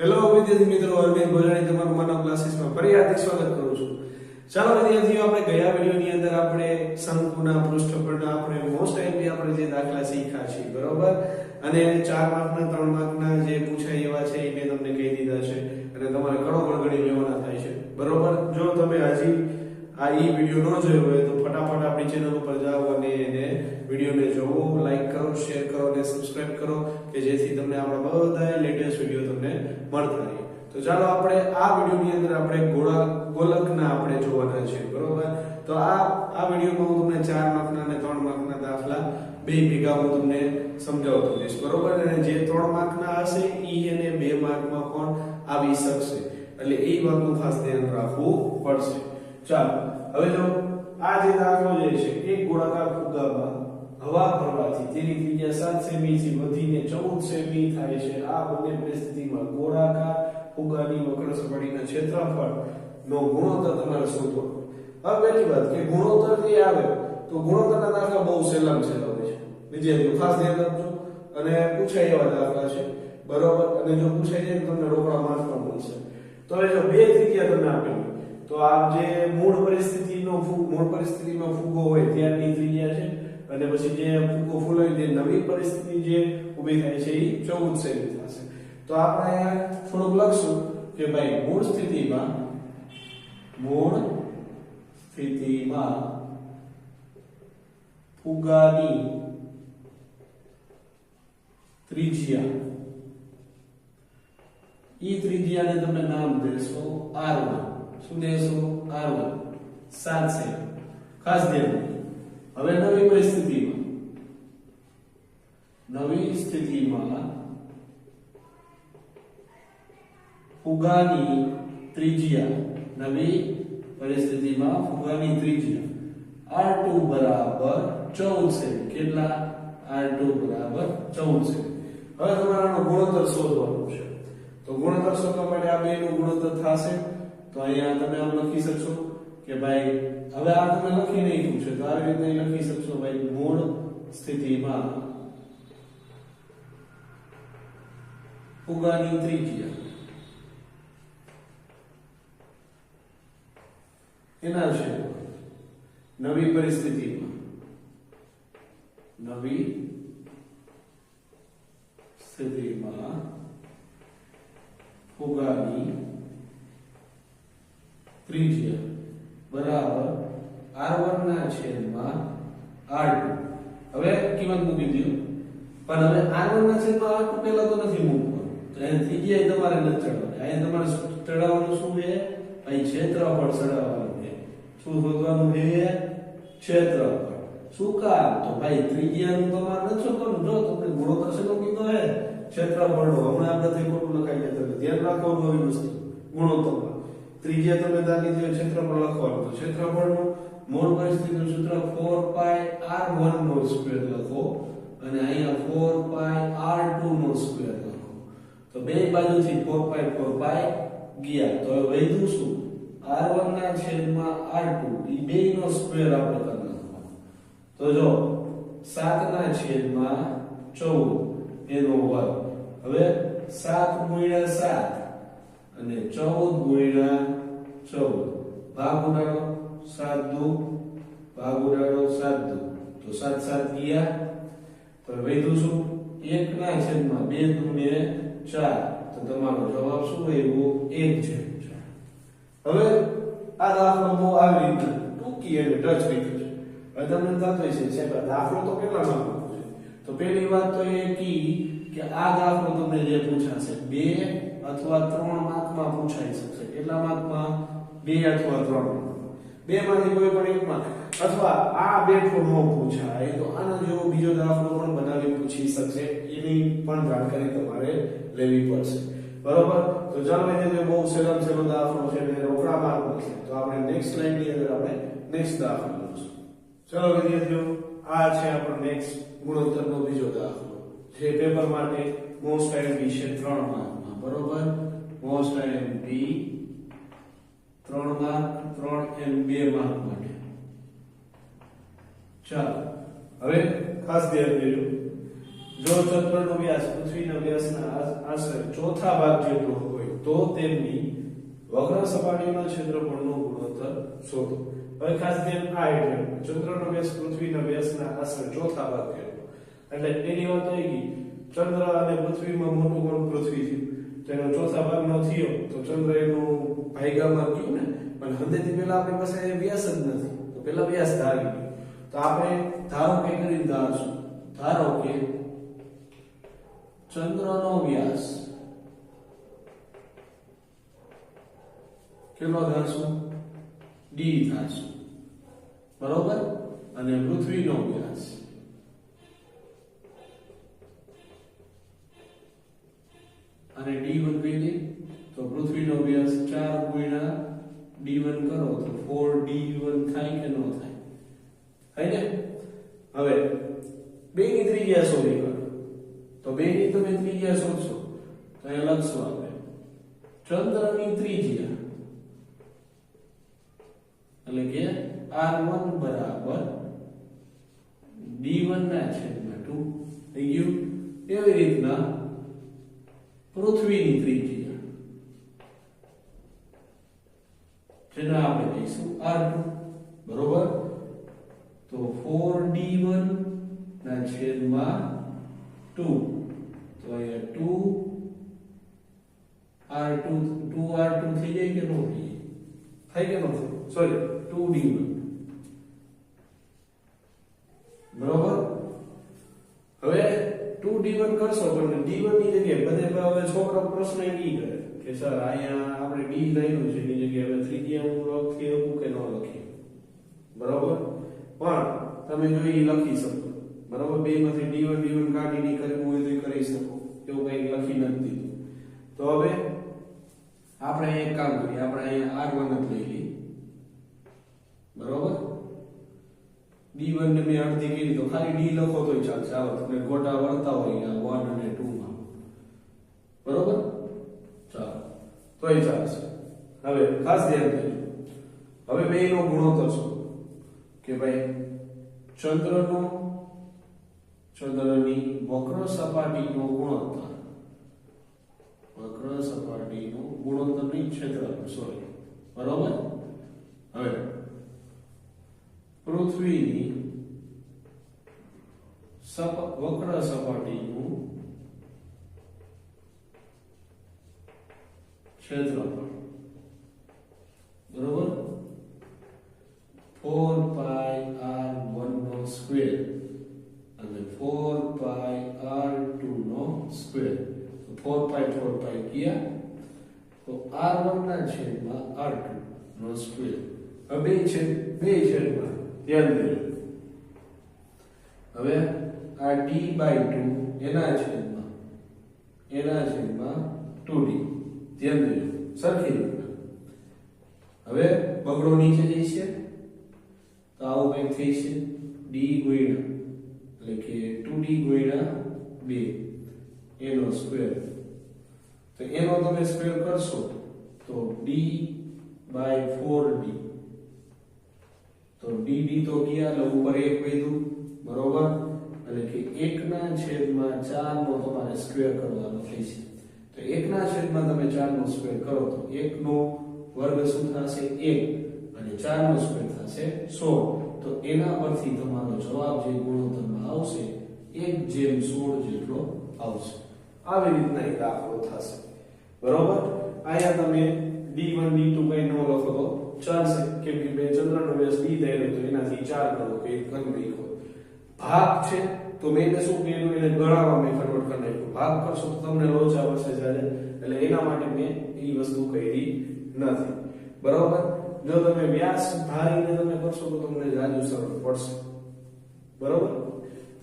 Hello વિદ્યાર્થી મિત્રો, અરવિંદ ભોજાણી તમારું માનવ ક્લાસીસમાં ફરી હાર્દિક સ્વાગત કરું છું. ચાલો વિદ્યાર્થીઓ, આપણે ગયા વિડિયોની અંદર આપણે શંકુના પૃષ્ઠફળના આપણે મોસ્ટ આઈએમપી આપણે જે દાખલા શીખ્યા છે, બરોબર? અને 4 માર્કના 3 માર્કના જે પૂછાય એવા છે એ મેં તમને કહી દીધા છે અને તમારે કણો ગણગણી લેવાના થાય છે, બરોબર? જો તમે હજી આ વિડિયો ન જોયો હોય તો ફટાફટ આપણી ચેનલ ઉપર જાઓ અને એને વિડિયોને જોવો, લાઈક કરો, શેર કરો અને સબસ્ક્રાઇબ કરો કે જેથી તમને આપણા બધા લેટેસ્ટ વિડિયો તમને મળતા રહે. તો ચાલો આપણે આ વિડિયોની અંદર આપણે ગોલકના આપણે જોવાના છે, બરોબર? તો આ વિડિયોમાં હું તમને 4 માર્કના અને 3 માર્કના દાખલા બે ભેગા હું તમને સમજાવતો જઈશ, બરોબર? અને જે 3 માર્કના હશે ઈ એને 2 માર્કમાં પણ આવી શકશે, એટલે એ વાતનું ખાસ ધ્યાન રાખવું પડશે. ચાલો હવે જો આ જે દાખલો જે છે, એક ગોળાકાર ફુગ્ગામાં હવા ભરવાથી તેની ત્રિજ્યા 7 સેમી થી વધીને 14 સેમી થાય છે. આ બંને પરિસ્થિતિમાં ગોળાકાર ફુગ્ગાની વક્ર સપાટીના ક્ષેત્રફળનો ગુણોત્તર તમારે શોધવાનો. હવે પહેલી વાત કે ગુણોત્તર જે આવે તો ગુણોત્તરના દાખલા બહુ સહેલામ સહેલા હોય છે, વિદ્યાર્થીઓ ખાસ ધ્યાન રાખજો. અને પૂછાય એવા દાખલા છે, બરોબર? અને જો પૂછાય જાય તો તમને રોકડા માર્ક પણ મળશે. તો હવે જો બે ત્રિજ્યા તમને આપેલી, તો આ જે મૂળ પરિસ્થિતિમાં ફુગ્ગો હોય ત્યારની ત્રિજ્યા છે, અને પછી જે ફુગ્ગો ફૂલાય તે નવી પરિસ્થિતિ જે ઊભી થાય છે એ 14 સેમી થશે. તો આપણે અહીંયા થોડુંક લખશું કે ભાઈ મૂળ સ્થિતિમાં ફુગ્ગાની ત્રિજ્યા, ઈ ત્રિજ્યાને તમે નામ દેશો R1. શું દેશો? R1, 7 semi. ખાસ ધ્યાન રાખજો. હવે નવી સ્થિતિમાં ફુગ્ગાની ત્રિજ્યા, R2 બરાબર 14 સેમી. કેટલા? R2 બરાબર 14 સેમી. હવે તમારે આનો ગુણોત્તર શોધવાનો છે. તો ગુણોત્તર શોધવા માટે આ બેનું ગુણોત્તર થશે. તો અહીંયા તમે આમ લખી શકશો કે ભાઈ, હવે આ તમે લખી નહીં છે તો આવી રીતે લખી શકશો ભાઈ, મૂળ સ્થિતિમાં ફુગ્ગાની ત્રિજ્યા એના છે નવી પરિસ્થિતિમાં ફુગ્ગાની ત્રિજ્યા બરાબર R1 ના છેદમાં R2. હવે કિંમત મૂકી દો, પણ હવે R1 ના છેદમાં R2 પહેલા તો નથી મૂકવાનું, તો એની ત્રિજ્યા તમારે નથી ચડાવવાની. અહીં તમારે ચડાવવાનું શું છે? અહીં ક્ષેત્રફળ ચડાવવાનું છે. શું શોધવાનું છે? ક્ષેત્રફળ. શું કામ? તો ભાઈ ત્રિજ્યાનું તમારે નથી શોધવાનું. જો તમને ગુણોત્તર શેનો કીધો છે? ક્ષેત્રફળનો. હમણાં આપણે ખોટું લખાઈ જતું, ધ્યાન રાખવાનું આવી વસ્તુ ગુણોત્તરમાં. ત્રિજ્યા તમે દાખલી દે ક્ષેત્રફળ લખવાનું, તો ક્ષેત્રફળનું મૂળ પરિસ્થિતિનું સૂત્ર 4πr1² લખો અને અહીંયા 4πr2² લખો. તો બે બાજુથી 4π ગયા, તો હવે વધ્યું શું? R1 ના છેદમાં R2, એ બેનો સ્ક્વેર આપણે કરી નાખવાનો. તો જો 7 ના છેદમાં 14 એનો વર્ગ. હવે 7 ગુણ્યા 7 અને 14 ગુણ્યા 14 ભાગ ઉડાડો, 7 દુ ભાગ ઉડાડો, 7 દુ, તો 7 7 ગયા. તો વધ્યું શું? 1 ના છેદમાં 2 દુ ને 4, તો તમારો જવાબ શું આવ્યો? 1 છે. હવે આ દાખલો બહુ આવી રીતે ટૂંકી અને ટચ રીતે છે. હવે તમને થતો હશે સાહેબ દાખલો તો કેટલા માર્કનો છે? તો પહેલી વાત તો એ કે આ દાખલો તમને જે પૂછાશે 2 અથવા 3 માર્કમાં પૂછાઈ શકશે. કેટલા માર્કમાં? 2 અથવા 3 માર્કમાં. બે માંથી કોઈ પણ એકમાં, અથવા આ બેઠો ન પૂછાય તો આનો જેવો બીજો દાખલો પણ બનાવી પૂછી શકશે. એની પણ જાણકારી તમારે લેવી પડશે, બરોબર? તો ચાલો વિદ્યાર્થીઓ, બહુ સહેલો દાખલો છે અને રોકડા માર્કનો છે. તો આપણે નેક્સ્ટ લાઈનની અંદર આપણે નેક્સ્ટ દાખલો લઈશું. ચાલો વિદ્યાર્થીઓ, આ છે આપણો નેક્સ્ટ ગુણોત્તરનો બીજો દાખલો, જે પેપર માટે મોસ્ટ આઈએમપી છે 3 માર્કમાં, બરોબર? મોસ્ટ આઈએમપી 3 માર્ક, 3 અને 2 માર્ક માટે. ચાલો હવે ખાસ ધ્યાન દેજો. જો જો ચંદ્રનો વ્યાસ પૃથ્વીના વ્યાસના આશરે ચોથા ભાગ જેટલો હોય તો તેમની વક્ર સપાટીના ક્ષેત્રફળનો ગુણોત્તર શોધો. હવે ખાસ ધ્યાન આ એટલે ચંદ્રનો વ્યાસ પૃથ્વીના વ્યાસના આશરે ચોથા ભાગ જેટલો. એટલે એની વાત થઈ ગઈ ચંદ્ર અને પૃથ્વીમાં મોટું કોણ પૃથ્વી થયું તો એનો ચોથા ભાગનો થયો તો ચંદ્ર એનું ભાગ્યામાં ગયું ને, પણ હંધેથી પહેલા આપણી પાસે વ્યાસ જ નથી તો પહેલા વ્યાસ ધારી ગયો. તો આપણે ધારો કે કરી ધારશું, ધારો કે ચંદ્રનો વ્યાસ કેટલો ધારશું? d ધારશું, બરોબર, અને પૃથ્વીનો વ્યાસ અને d1 કહી દે તો પૃથ્વીનો વ્યાસ 4 ગુણ્યા d1 કરો તો 4d1 થાય કે ન થાય? થાય ને? હવે બેની ત્રિજ્યા શોધી કાઢો. તો બેની તમે ત્રિજ્યા શોધશો તો અહીંયા લખશું આપણે ચંદ્રની ત્રિજ્યા એટલે કે r1 બરાબર d1 ના છેદમાં 2 થઈ ગયું. એવી રીતના પૃથ્વીની ત્રિજ્યા જેને આપણે કહીશું r2, બરોબર. તો 4d1 ના છેદમાં 2 તો અહીંયા 2r2 થઈ જાય કે ન થઈ જાય? થાય કે ન થાય? સોરી 2d1, બરોબર. હવે 2d1 કરશો પણ d1 ની જગ્યાએ બધે હવે છોકરા પ્રશ્ન એ ઈ કરે કે સર અહીંયા આપણે d લખ્યું છે એની જગ્યાએ હવે ત્રિજ્યા હું લખી શકું કે ન લખી? બરોબર, પણ તમે જો ઈ લખી શકો, બરોબર. બે માંથી d1 કાઢી ડી કરવું હોય તો કરી શકો, એવું કઈ લખી નથી દીધું. તો હવે આપણે એક કામ કરીએ, આપણે અહીંયા r1 જ લઈ લઈએ, બરોબર. d1 ને મેં અડધી કરી તો ખાલી d લખો તોય ચાલે. ચાલો તમને ગોટા વળતા હોય આ 1 અને 2 માં, બરોબર. ચાલો તોય ચાલશે. હવે ખાસ ધ્યાન દેજો, હવે બેનો ગુણોત્તર શું કે ભાઈ ચંદ્રની વક્ર સપાટીનો ગુણોત્તર ની ક્ષેત્રફળ, સોરી, બરોબર. હવે પૃથ્વીની વક્ર સપાટીનું ક્ષેત્રફળ, બરોબર, 4πr1 નો સ્ક્વેર અને 4πr2 નો સ્ક્વેર. તો 4π ગયા તો r1 ના છેદમાં r2 નો સ્ક્વેર. હવે બે છેદમાં ધ્યાન દેજો. હવે આ d/2 એના છેદમાં 2d ધ્યાન દેજો સરખી રીતના. હવે બગડો નીચે જઈશે તો આવું કંઈક થઈ છે d ગુણ્યા એટલે કે 2d ગુણ્યા 2 એનો સ્ક્વેર. તો એનો તમે સ્ક્વેર કરશો તો d/4d. તો dd તો ગયા એટલે ઉપર 1 વધ્યું, બરોબર, એટલે કે 1/4 નો તમારે સ્ક્વેર કરવાનો થશે. તો 1/4 તમે 4 નો સ્ક્વેર કરો તો 1 નો વર્ગ શું થશે? 1 અને 4 નો સ્ક્વેર થશે 16. તો એના પરથી તમારો જવાબ જે ગુણોત્તરમાં આવશે 1/16 જેટલો આવશે. આવી રીતના એક દાખલો થશે, બરોબર. અહીંયા તમે d1 d2 કઈ ન લખો તો ચાલશે, કેમ કે બે ચંદ્રનો વ્યાસ d થયેલો તો એનાથી 4 કરો કે ગમે ઈ હોય. ભાગ છે તો મેં શું કર્યું, એને ગણાવવામાં કન્વર્ટ કરી નાખ્યું. ભાગ કરશો તો તમને લોચા વસે જાય, એટલે એના માટે મેં ઈ વસ્તુ કરી નથી, બરોબર. જો તમે વ્યાસ ધારીને તમે કરશો તો તમને જાજુ સરળ પડશે, બરોબર.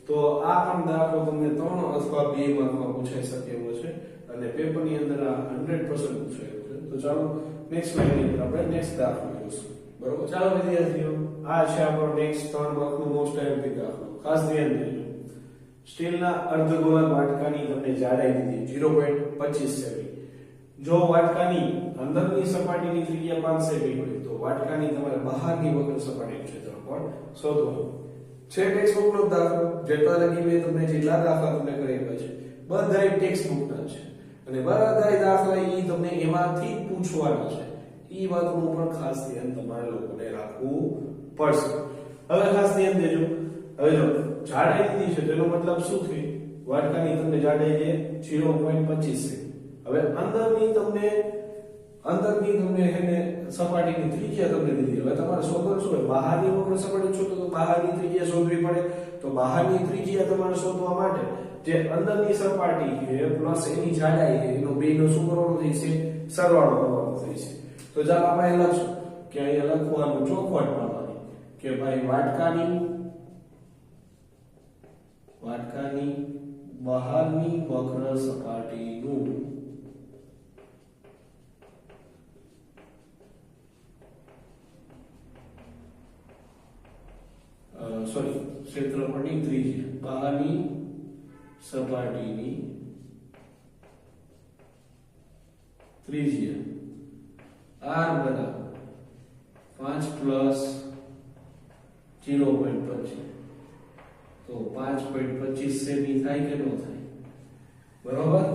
તો આ પણ દાખલો તમને 3 અથવા 2 માર્કમાં પૂછાઈ શકે એવો છે અને પેપરની અંદર આ 100% પૂછાયું છે. તો ચાલો નેક્સ્ટ સ્લાઇડ ની આપણે નેક્સ્ટ દાખલો જોઈશું, બરોબર. ચાલો વિદ્યાર્થીઓ, આ છે આપણો નેક્સ્ટ 3 માર્કનો મોસ્ટ આઈએમપી દાખલો. ખાસ ધ્યાન દેજો. સ્ટીલના અર્ધગોળાકાર વાટકાની તમને જાડાઈ દીધી 0.25 સેમી. જો વાટકાની અંદરની સપાટીની ત્રિજ્યા 5 સેમી હોય તો વાટકાની તમારે બહારની વક્ર સપાટીનું ક્ષેત્રફળ શોધવાનું. છે ટેક્સ્ટ બુક નો દાખલો, જેટલા લગી મેં તમને જેટલા દાખલા તમને કરાવ્યા છે બધાય ટેક્સ્ટ બુક ના છે અને બધાય દાખલા ઈ તમને એમાંથી પૂછવાના છે. ઈ વાતનું પણ ખાસ ધ્યાન તમારે લોકોને રાખવું પડશે. હવે ખાસ ધ્યાન દેજો. હવે જો જાડાઈ દીધી છે તેનો મતલબ શું થઈ? વાટકાની તમને જાડાઈ છે 0.25 છે. હવે અંદરની તમને એને સપાટીની ત્રિજ્યા તમને દીધી. હવે તમારે શોધવાનું શું હોય? બહારની વક્ર સપાટી શોધો તો બહારની ત્રિજ્યા શોધવી પડે. તો બહારની ત્રિજ્યા તમારે શોધવા માટે જે અંદરની સપાટી છે પ્લસ એની જાડાઈ છે એનો બેનો શું કરવાનો થશે? સરવાળો કરવાનો થશે. તો ચાલો આપણે લખશું કે અહીંયા લખવાનું ચોખવટ પાડવાની કે ભાઈ વાટકાની બહારની વક્ર સપાટીનું ક્ષેત્રફળની ત્રિજ્યા બહારની સપાટીની ત્રિજ્યા r બરાબર 5 પ્લસ 0.25 તો 5.25 સેમી થાય કે ન થાય? બરોબર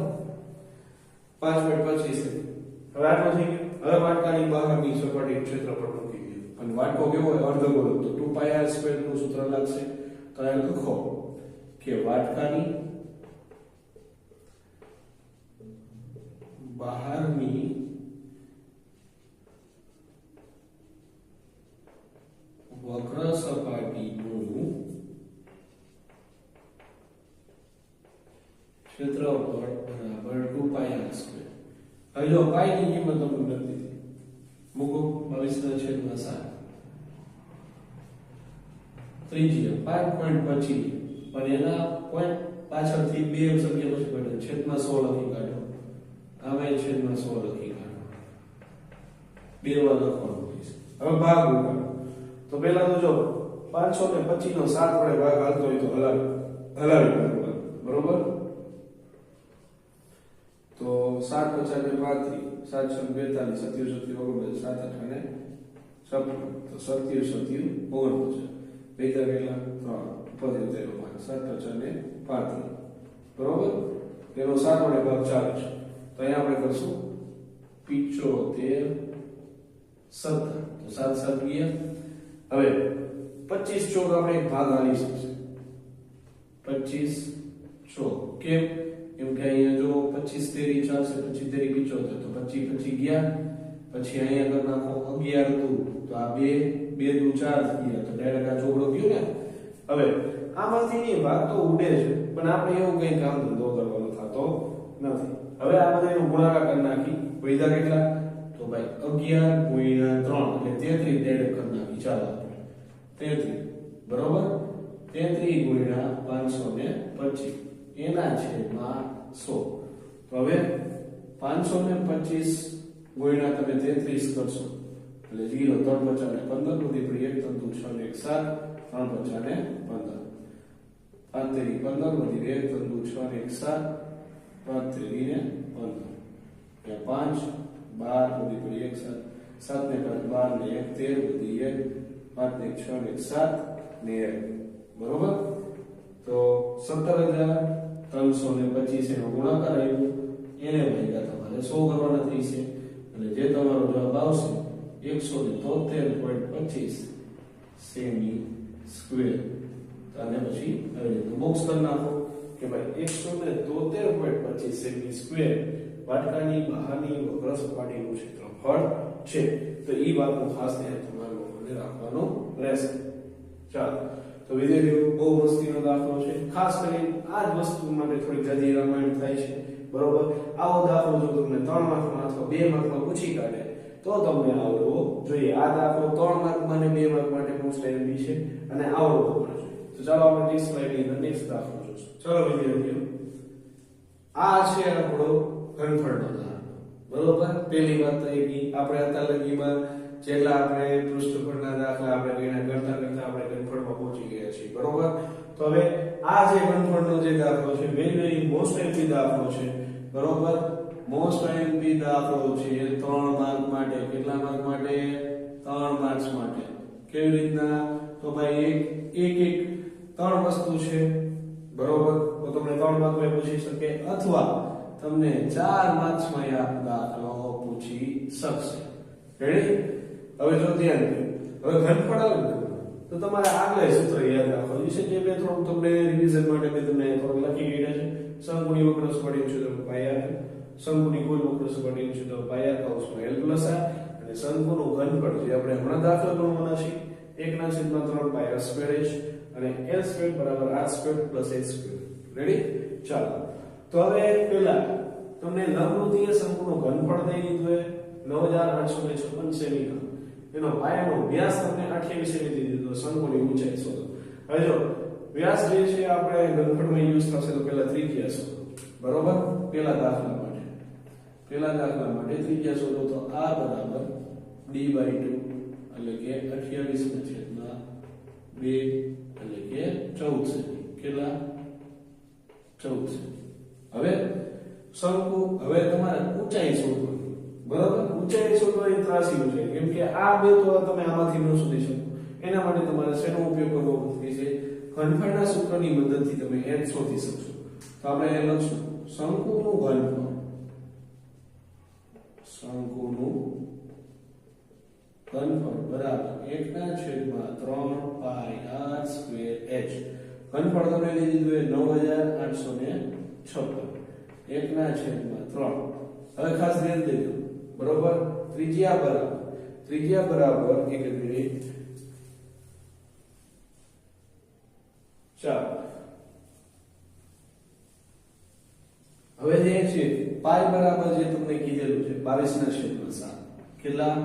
5.25 સેમી. હવે આટલું થઈ ગયું. હવે વાટકાની બહારની સપાટીનું ક્ષેત્રફળ મૂકી દઈએ અને વાટકો કેવો હોય? અર્ધગોળ. તો 2πr² નું સૂત્ર લાગશે. તો આ લખો કે વાટકાની બહારની વક્ર સપાટીનું ક્ષેત્રફળ બરાબર 2πr². હવે જો પાઈ ની કિંમત તમને લખી દીધી. મૂકો 22/7. ત્રિજ્યા 5.25 પણ એના પોઈન્ટ પાછળથી બે સંખ્યા પછી પડે છેદમાં 100 લખી કાઢો. આમે છેદમાં 100 લખી કાઢો. બે વાર લખવાનું છે. હવે ભાગ ઉડાડો. તો પહેલા તો જો 525 નો 7 વડે ભાગ હાલતો હોય તો હલાવી નાખવાનો. બરોબર? તો 7 × 5 = 7 × 42 27 49 7 × 8 તો 27 49 બેતા કેટલા 3 ઉપર 7 × 35. બરોબર? તેનો 7 વડે ભાગ ચાલે છે. તો અહીંયા આપણે કરશું 75 17 તો 7 7 ગયા. હવે 25 ચોક આપણે એક ભાગ આલી શકશે. 25 ચોક કેમ? કેમ કે અહીંયા જો 25 તેરી ચાલશે 25 તેરી 75 તો 25 25 ગયા. પછી અહીંયા કર નાખો 11 દુ તો આ 2 2 દુ 4 ગયા તો ડાયરેક્ટ આ ચોગડો ગયો ને. હવે આમાંથી ની ભાગ તો ઉડે છે પણ આપણે એવું કઈ કામ ધંધો કરવાનો થતો નથી. હવે આ બધાનો ગુણાકાર કરી નાખી. વૈધા કેટલા? તો ભાઈ 11 × 3 એટલે 33 ડાયરેક્ટ કરી નાખી. ચાલો 33 બરોબર 33 × 525 એના છેદમાં 100. તો હવે 525 ગુણ્યા તમે 33 કરશો એટલે 0 3 × 5 = 15 વધી પડી 1 × 6 = 7 3 × 5 = 15 5 તેરી 15 વધી 1 × 6 = 7 5 તેરી 15 5 12 વધી પડી 1 7 7 ને 5 12 ને 1 13 વધી 1 5 ને 6 ને 7 ને 1 બરોબર. તો 17,325 એનો ગુણાકાર આવ્યો એને ભાગ્યા તમારે 100 કરવાના થશે એટલે જે તમારો જવાબ આવશે 173.25 સેમી સ્ક્વેર. અને પછી આવી રીતે બોક્સ કરી નાખો કે ભાઈ 173.25 સેમી સ્ક્વેર વાટકાની બહારની વક્ર સપાટીનું ક્ષેત્રફળ છે. તો ઈ વાતનું ખાસ ધ્યાન તમારે લોકોને રાખવાનું રહેશે. ચાલો તો વિદ્યાર્થીઓ બહુ મસ્તીનો દાખલો છે. ખાસ કરીને આ જ વસ્તુ માટે થોડી જદી રામાયણ થાય છે. બરોબર? આવો દાખલો જો તમને 3 માર્કમાં અથવા 2 માર્કમાં પૂછી કાઢે તો તમને આવડવો જોઈએ. આ દાખલો 3 માર્કમાં અને 2 માર્ક માટે મોસ્ટ આઈએમપી છે અને આવડવો પણ જોઈએ. તો ચાલો આપણે નેક્સ્ટ સ્લાઇડની અંદર નેક્સ્ટ દાખલો જોઈશું. ચાલો વિદ્યાર્થીઓ આ છે આપણો ઘનફળનો દાખલો. બરોબર? પહેલી વાત તો એ કે આપણે અત્યાર લગીમાં જેટલા આપણે પૃષ્ઠફળના દાખલા આપણે ગણ્યા કરતા આપણે ઘનફળમાં પહોંચી ગયા છીએ. બરોબર? તો હવે આ જે ઘનફળનો જે દાખલો છે વેરી મોસ્ટ આઈએમપી દાખલો છે. બરોબર? મોસ્ટ આઈએમપી દાખલો છે 3 માર્ક માટે. કેટલા માર્ક માટે? 3 માર્ક્સ માટે. કેવી રીતના? તો ભાઈ એક ત્રણ વસ્તુ છે બરોબર, તો તમને 3 માર્કમાં પૂછી શકે અથવા તમને 4 માર્ક્સમાં આ દાખલો પૂછી શકશે. રેડી? હવે જો ધ્યાન દો, હવે ઘનફળ આવે ને તો તમારે આગળ સૂત્ર યાદ રાખવાનું છે, જે બે થોડું તમને રિવિઝન માટે મેં તમને થોડું લખી ગયા છે. શંકુની વક્ર સપાટીનું ક્ષેત્રફળ પાઈ r, શંકુની કુલ વક્ર સપાટીનું ક્ષેત્રફળ પાઈ r કૌંસમાં l પ્લસ r, અને શંકુનું ઘનફળ જે આપણે હમણાં દાખલા ગણવાના છે 1/3 પાઈ r સ્ક્વેર h અને l સ્ક્વેર બરાબર r square plus h square. Ready? ચાલો, તો હવે પહેલા તમને લંબવૃત્તીય શંકુનું ઘનફળ દઈ દીધું છે 9856 સેમી, એનો પાયાનો વ્યાસ તમને 28 સેમી દીધો, શંકુની ઊંચાઈ શોધો. હવે જો વ્યાસ જે છે આપણે ઘનફળમાં યુઝ થશે તો પહેલા ત્રિજ્યા શોધો. બરોબર? પહેલા દાખલા માટે ત્રિજ્યા શોધો તો r બરાબર d/2 એટલે કે 28/2 એટલે કે 14 સેમી. કેટલા? 14 સેમી. હવે શંકુ, હવે તમારે ઊંચાઈ શોધવાની. બરાબર? ઊંચાઈ શોધવાની ત્રાસી ઊંચાઈ, કેમ કે આ બે તો તમે આમાંથી ન શોધી શકો. એના માટે તમારે શેનો ઉપયોગ કરવો પડશે? ઘનફળના સૂત્રની મદદથી તમે n શોધી શકશો. તો આપણે એ લખશું શંકુનું ઘનફળ, બરાબર 1/3 પાઈ r સ્ક્વેર h. ઘનફળ તમને લીધું 9856 1/3. હવે ખાસ ધ્યાન દેજો. બરોબર? ત્રિજ્યા બરાબર એક મિનિટ. ચાલો, હવે જે છે પાઈ બરાબર જે તમને કીધેલું છે 22/7. કેટલા?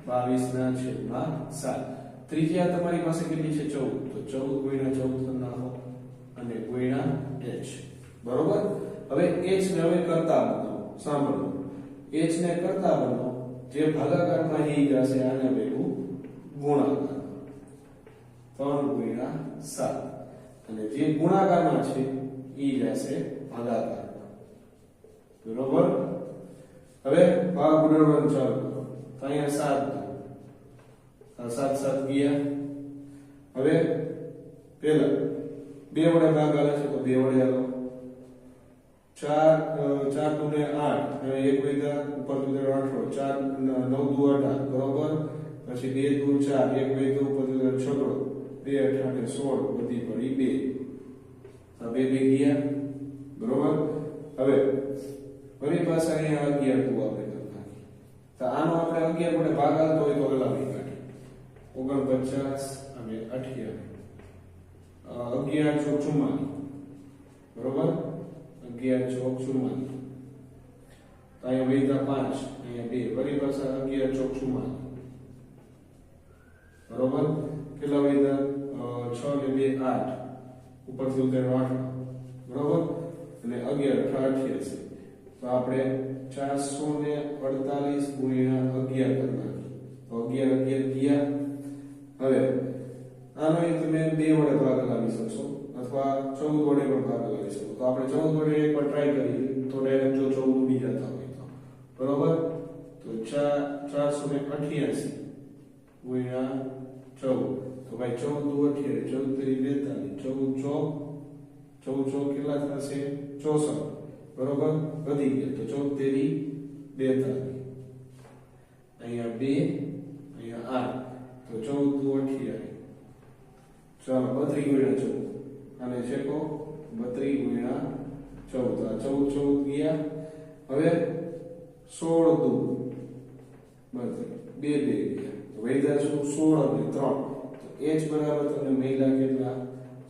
22/7. ત્રિજ્યા તમારી પાસે કેટલી છે? 14. તો 14 × 14 કરી નાખો અને ગુણ્યા h. બરોબર? હવે h ને હવે કરતા બનાવો. સાંભળો, h ને કરતા બનાવો, જે ભાગાકારમાં ઈ જશે આને ભેગું ગુણાકાર 3/7, અને જે ગુણાકારમાં છે ઈ જશે ભાગાકાર. બરોબર? હવે ભાગ ગુણાકારનું ચાલુ કરો. તો અહીંયા 7 7 ગયા. હવે પહેલા 2 વડે ભાગ આલે છે તો 2 વડે આલો. 4 2 ને 8, હવે 1 વૈધા ઉપર 2 8, 4 9 2 18. બરોબર? પછી 2 2 4, 1 વૈધા ઉપર 2 છગડો, 2 8 16, બધી પડી 2. આ 2 ગયા. બરોબર? હવે ફરી પાછા અહીંયા 11 તું આપણે કરતા. તો આનો આપણે 11 વડે ભાગ આલતો હોય તો હલાવી કાઢી. 49 અને 28, 11 ચોક 44. બરોબર? 11 ચોક 44. તો અહીંયા વૈધા 5, અહીંયા 2, ફરી પાછા 11 ચોક 44. બરોબર? કેટલા વૈધા? 6 ને 2 8, ઉપરથી ઉતારો 8. બરોબર? અને 11 88. તો આપણે 448 ગુણ્યા 11 કરી નાખીએ તો 11 ગયા. હવે આનો તમે 2 વડે ભાગ લાવી શકશો અથવા 14 વડે પણ ભાગ લાવી શકો. તો આપણે 14 વડે એકવાર ટ્રાય કરીએ તો ડાયરેક્ટ જો 14 ઉડી જતા હોય તો. બરોબર? તો 488 ગુણ્યા 14, તો ભાઈ 14 28, 14 14 કેટલા થશે? 64. બરોબર? વધી ગયા તો 14 42, અહીંયા 2, અહીંયા 8, તો 14 28. ચાલો 32 ગુણ્યા 14, અને છે કો 32 ગુણ્યા 14. આ 14 ગયા. હવે 16 દુ 32, 2 ગયા. તો વૈધા શું? 16 અને 3. તો h બરાબર તમને મહિલા કેટલા?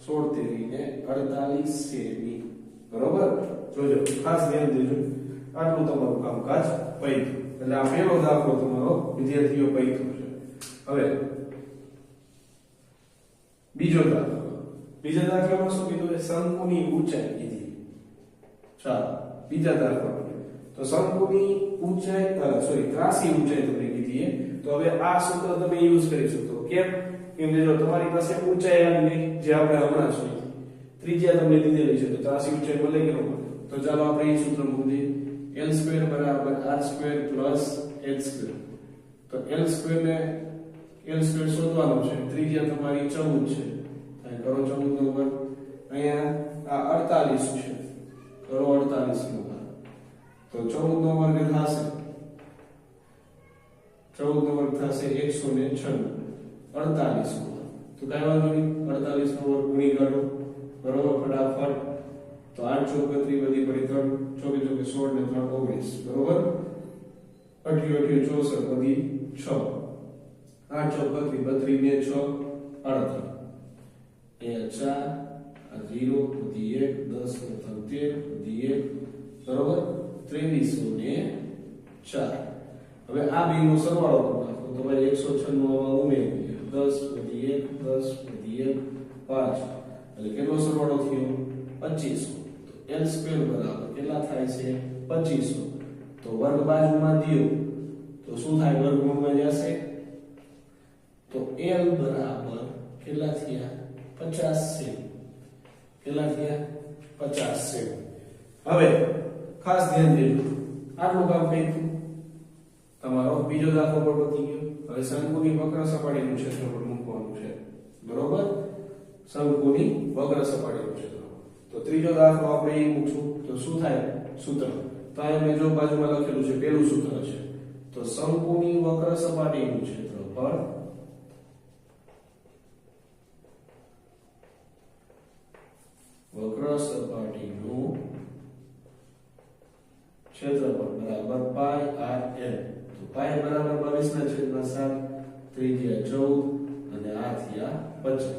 16 ને 48 સેમી. બરોબર? જોજો, ખાસ ધ્યાન દેજો. આટલું તમારું કામકાજ પૈતું. એટલે આ પહેલો દાખલો તમારો વિદ્યાર્થીઓ પૈતો છે. હવે બીજો દાખલો. બીજા દાખલામાં શું કીધું? શંકુની ઊંચાઈ કીધી. ચાલો બીજા દાખલા. તો શંકુની ઊંચાઈ ત્રાસી ઊંચાઈ તમને કીધી. તો હવે આ સૂત્ર તમે યુઝ કરી શકો. કેમ? કેમ કે જો તમારી પાસે ઊંચાઈ આવી ગઈ, જે આપણે હમણાં જોઈ, ત્રિજ્યા તમને દીધેલી છે, તો ત્રાસી ઊંચાઈ મળે કે ન મળે? તો ચાલો આપણે એ સૂત્ર મૂકીએ. l સ્ક્વેર બરાબર r square plus h square. તો l સ્ક્વેર શોધવાનો છે. ત્રિજ્યા તમારી 14 છે, અહીં કરો 14 નો વર્ગ, અહીંયા આ 48 છે, કરો 48 નો વર્ગ, તો 14 નો વર્ગ થશે 14 નો વર્ગ થશે 196, 48 નો વર્ગ, તો કઈ વાંધો નહીં, 48 નો વર્ગ ગુણી કાઢો, બરોબર, ફટાફટ. તો 8 ચોક 32 વધી પડી 3 ચોકે ચોકે 16 ને 3 19, બરોબર, 8 64 વધી 6, 8 ચોક 32 ને 6 38, અહીંયા 4 આ 0 વધી 1 10 ને 13 વધી 1, બરોબર, 2304. હવે આ બેનો સરવાળો કરો નાખો તો ભાઈ 196 આમાં ઉમેરી 10 વધી 1 10 વધી 1 5, એટલે કેટલો સરવાળો થયો 2500. તો l સ્ક્વેર બરાબર કેટલા થાય છે 2500. તો વર્ગ બાજુમાં દયો તો શું થાય, વર્ગમૂળમાં જશે તો l બરાબર કેટલા થયા 50 છે, કેટલા થયા 50 છે. હવે ખાસ ધ્યાન દેજો, આટલું કામ કર્યું તમારો બીજો દાખલો પણ પતી ગયો. હવે શંકુની વક્ર સપાટીનું ક્ષેત્રફળ મૂકવાનું છે, બરોબર, શંકુની વક્ર સપાટીનું ક્ષેત્રફળ. તો ત્રીજો દાખલો આપણે એ મૂકશું તો શું થાય સૂત્ર, તો અહીંયા મેં જો બાજુમાં લખેલું છે પહેલું સૂત્ર છે, તો શંકુની વક્ર સપાટીનું ક્ષેત્રફળ વક્ર સપાટીનું ક્ષેત્રફળ બરાબર પાઈ r l. તો પાઈ બરાબર 22/7, ત્રિજ્યા 14 અને આ થયા 50,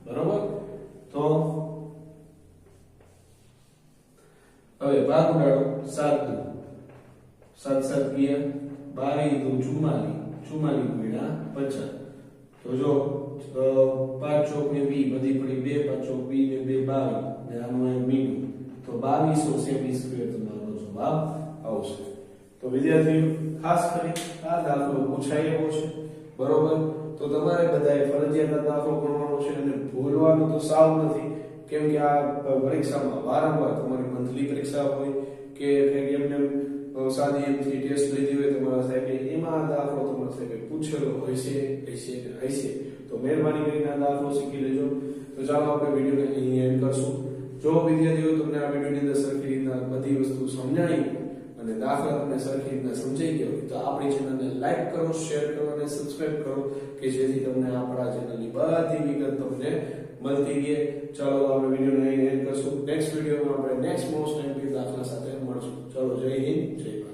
બરોબર. તો હવે ભાગ ઉડાડો 7 7 ગયા 22 દુ 44, 44 ગુણ્યા 50. તો જો 5 ચોક ને 20 વધી પડી 2, 5 ચોક 20 ને 2 22 ને આનું એક મીંડું, તો 2200 સેમી સ્ક્વેર તમારો જવાબ આવશે. તો વિદ્યાર્થીઓ ખાસ કરી આ દાખલો પૂછાય એવો છે, બરોબર. તો તમારે બધાએ ફરજિયાત દાખલો ગણવાનો છે અને ભૂલવાનું તો સાવ નથી, કેમ કે આ પરીક્ષામાં વારંવાર તમારી મંથલી પરીક્ષા હોય કે એમને સાદી એમથી ટેસ્ટ લીધી હોય તમારા સાહેબે, એમાં આ દાખલો તમારા સાહેબે પૂછેલો હોય છે હશે. તો મહેરબાની કરીને આ દાખલો શીખી લેજો. તો ચાલો આપણે વિડીયોને અહીં એન્ડ કરશું. જો વિદ્યાર્થીઓ તમને આ વિડીયોની અંદર સરખી રીતના બધી વસ્તુ સમજાણી અને દાખલા તમને સરખી રીતના સમજાઈ ગયો તો આપણી ચેનલને લાઈક કરો, શેર કરો અને સબસ્ક્રાઇબ કરો કે જેથી તમને આપણા ચેનલની બધી વિગત તમને મળતી રહે. ચાલો આપણે વિડીયોને અહીં એન્ડ કરશું. નેક્સ્ટ વિડીયોમાં આપણે નેક્સ્ટ મોસ્ટ એમ્પી દાખલા સાથે મળશું. ચાલો, જય હિન્દ, જય ભારત.